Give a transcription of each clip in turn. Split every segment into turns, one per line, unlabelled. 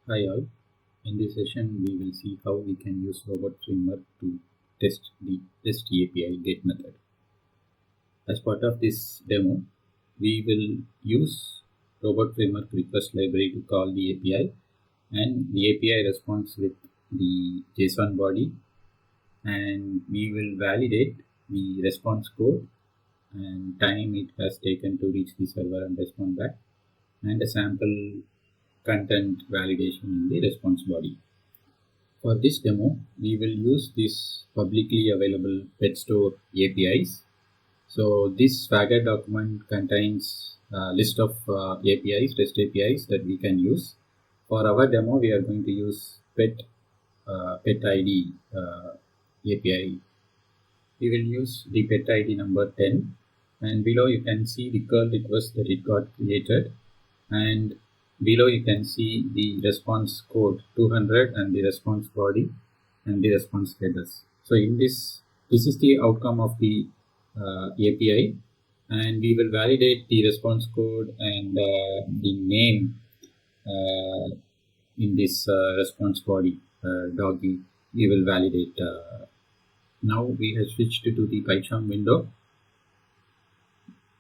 Hi all. In this session, we will see how we can use RobotFramework to test the REST API GET method. As part of this demo, we will use RobotFramework RequestsLibrary to call the API, and the API responds with the JSON body, and we will validate the response code and time it has taken to reach the server and respond back, and a sample content validation in the response body. For this demo, we will use this publicly available pet store APIs. So this Swagger document contains a list of APIs, REST APIs that we can use. For our demo, we are going to use pet ID API. We will use the pet ID number 10, and below you can see the curl request that it got created, and below you can see the response code 200 and the response body and the response headers. So in this is the outcome of the API, and we will validate the response code and the name in this response body doggie. We will validate. Now we have switched to the Python window.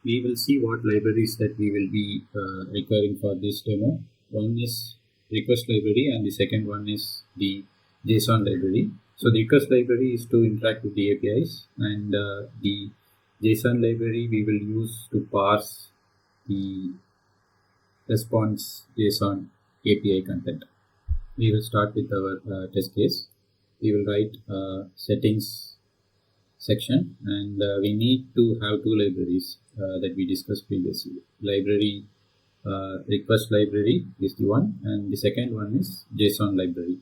We will see what libraries that we will be requiring for this demo. One is RequestsLibrary and the second one is the JSONLibrary. So the RequestsLibrary is to interact with the APIs, and the JSONLibrary we will use to parse the response JSON API content. We will start with our test case. We will write settings section, and we need to have two libraries that we discussed previously. Library RequestsLibrary is the one, and the second one is JSONLibrary.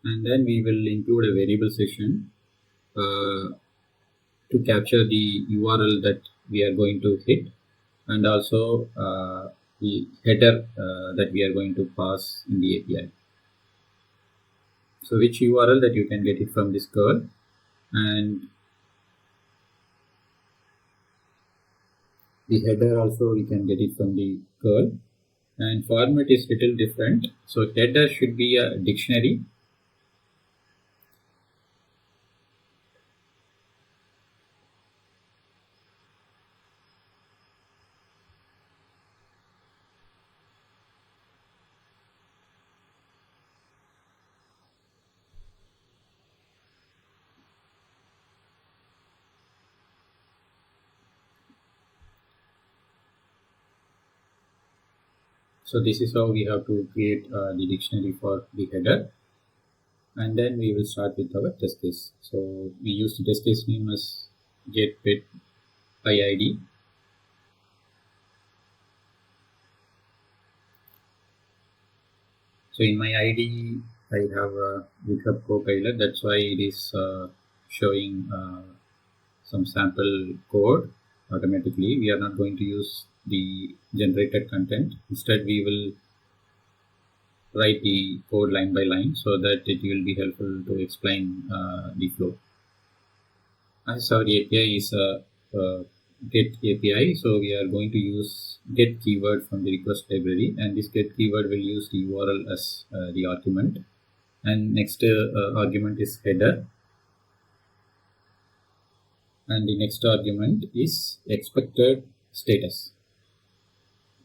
And then we will include a variable section to capture the URL that we are going to hit, and also the header that we are going to pass in the API. So which URL that you can get it from this curl, and the header also we can get it from the curl, and format is little different. So header should be a dictionary, so this is how we have to create the dictionary for the header. And then we will start with our test case. So we use the test case name as get pet IID. So in my ID, I have a GitHub Copilot. That's why it is showing some sample code automatically. We are not going to use the generated content. Instead, we will write the code line by line so that it will be helpful to explain the flow. As our API is a get API, so we are going to use get keyword from the request library, and this get keyword will use the URL as the argument, and next argument is header, and the next argument is expected status.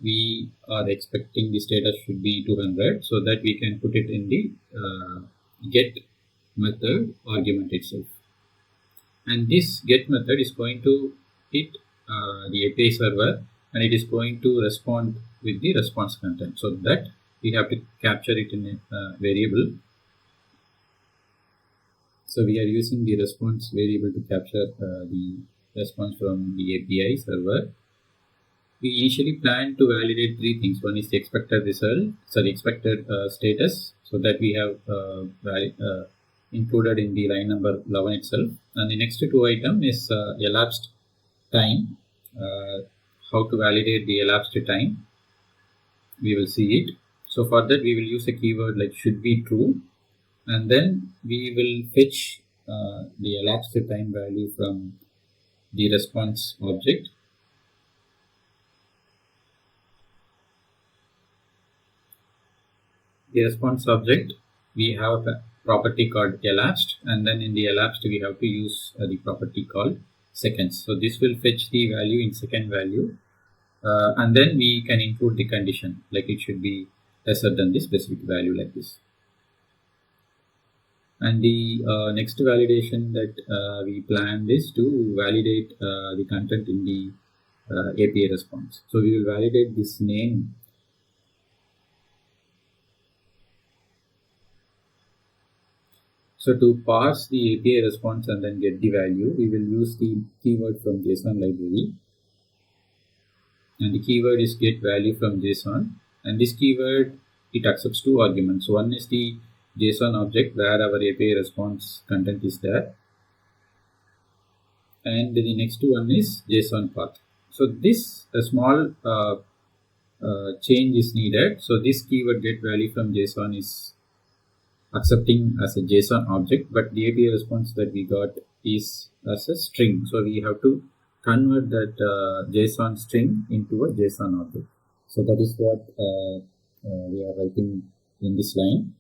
We are expecting the status should be 200, so that we can put it in the get method argument itself. And this get method is going to hit the API server, and it is going to respond with the response content. So that we have to capture it in a variable. So we are using the response variable to capture the response from the API server. We initially plan to validate three things. One is the expected status, so that we have included in the line number 11 itself. And the next two item is elapsed time. How to validate the elapsed time, we will see it. So for that we will use a keyword like should be true, and then we will fetch the elapsed time value from the response object. the response object, we have a property called elapsed, and then in the elapsed we have to use the property called seconds. So this will fetch the value in second value, and then we can include the condition, like it should be lesser than the specific value, like this. And the next validation that we planned is to validate the content in the API response. So we will validate this name. So to parse the API response and then get the value, we will use the keyword from JSONLibrary. And the keyword is get value from JSON. And this keyword, it accepts two arguments. One is the JSON object where our API response content is there. And the next one is JSON path. So this a small change is needed. So this keyword get value from JSON is accepting as a JSON object, but the API response that we got is as a string. So we have to convert that JSON string into a JSON object. So that is what we are writing in this line.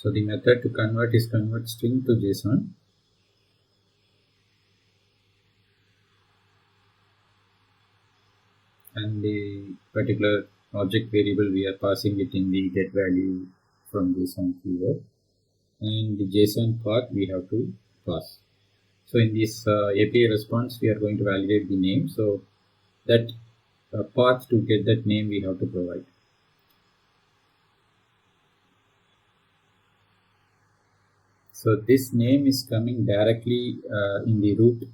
So the method to convert is convert string to JSON. And the particular object variable, we are passing it in the get value from JSON keyword. And the JSON path we have to pass. So in this API response, we are going to validate the name. So that path to get that name we have to provide. So this name is coming directly in the root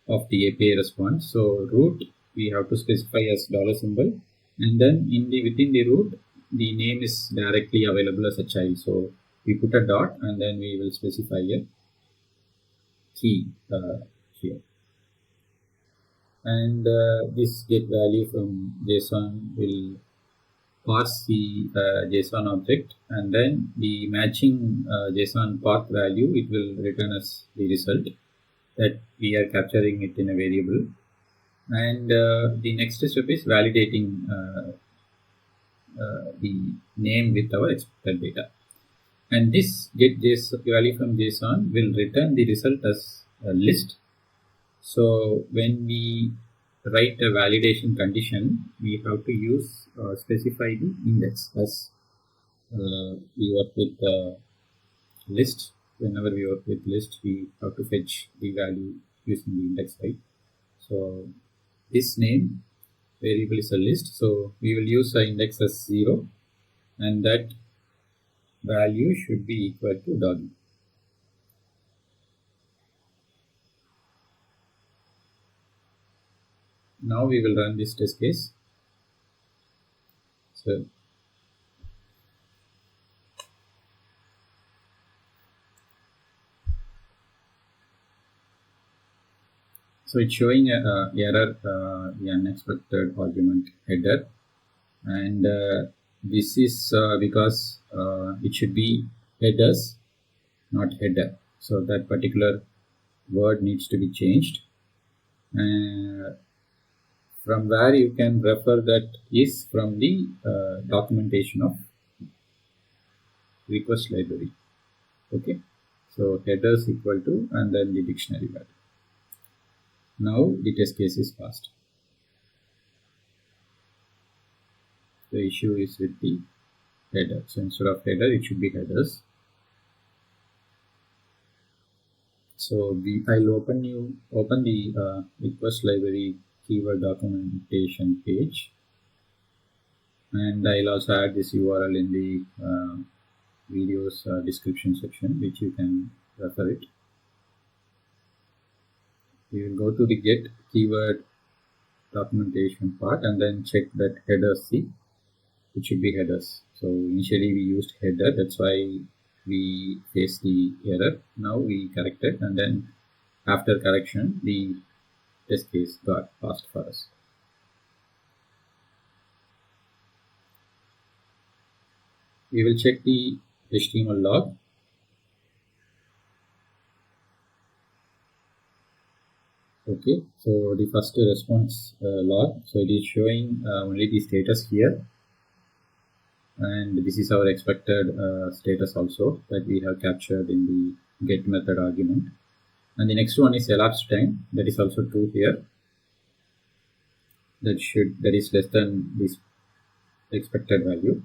of the API response. So root we have to specify as $symbol, and then within the root the name is directly available as a child. So we put a dot and then we will specify a key here. And this get value from JSON will pass the JSON object, and then the matching JSON path value, it will return as the result that we are capturing it in a variable. And the next step is validating the name with our expected data. And this get value from JSON will return the result as a list. So when we write a validation condition, we have to use specify the index, as we work with list. Whenever we work with list, we have to fetch the value using the index, right? So this name variable is a list, so we will use the index as 0, and that value should be equal to doggie. Now we will run this test case. So it's showing a error, the unexpected argument header, and this is because it should be headers, not header. So that particular word needs to be changed. From where you can refer that is from the documentation of RequestsLibrary. Okay, so headers equal to and then the dictionary value. Now the test case is passed. The issue is with the header. So instead of header, it should be headers. So I'll open the RequestsLibrary keyword documentation page, and I'll also add this URL in the video's description section, which you can refer it. We will go to the get keyword documentation part and then check that headers. See, it should be headers. So initially we used header, that's why we faced the error. Now we correct it, and then after correction the test case got passed for us. We will check the HTML log. Okay, so the first response log, so it is showing only the status here, and this is our expected status also that we have captured in the get method argument. And the next one is elapsed time, that is also true here, that is less than this expected value.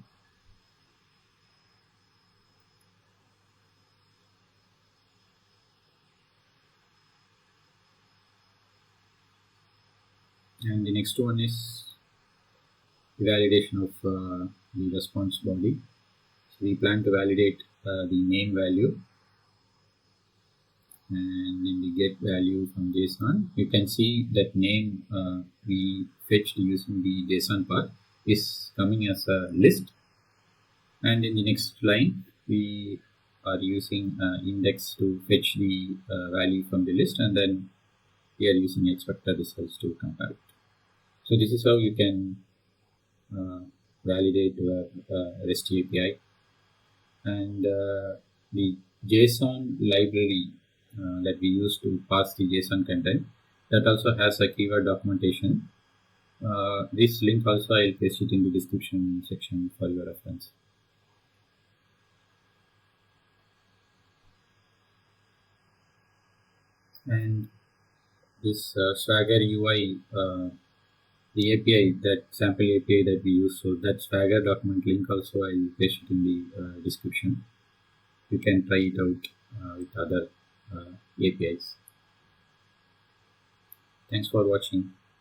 And the next one is the validation of the response body. So we plan to validate the name value, and in the get value from JSON, you can see that name we fetched using the JSON part is coming as a list, and in the next line we are using index to fetch the value from the list, and then we are using expected results to compare it. So this is how you can validate your REST API. And the JSONLibrary that we use to pass the JSON content, that also has a keyword documentation. This link also I'll paste it in the description section for your reference. And this Swagger UI, the API, that sample API that we use, so that Swagger document link also I'll paste it in the description. You can try it out with other APIs. Thanks for watching.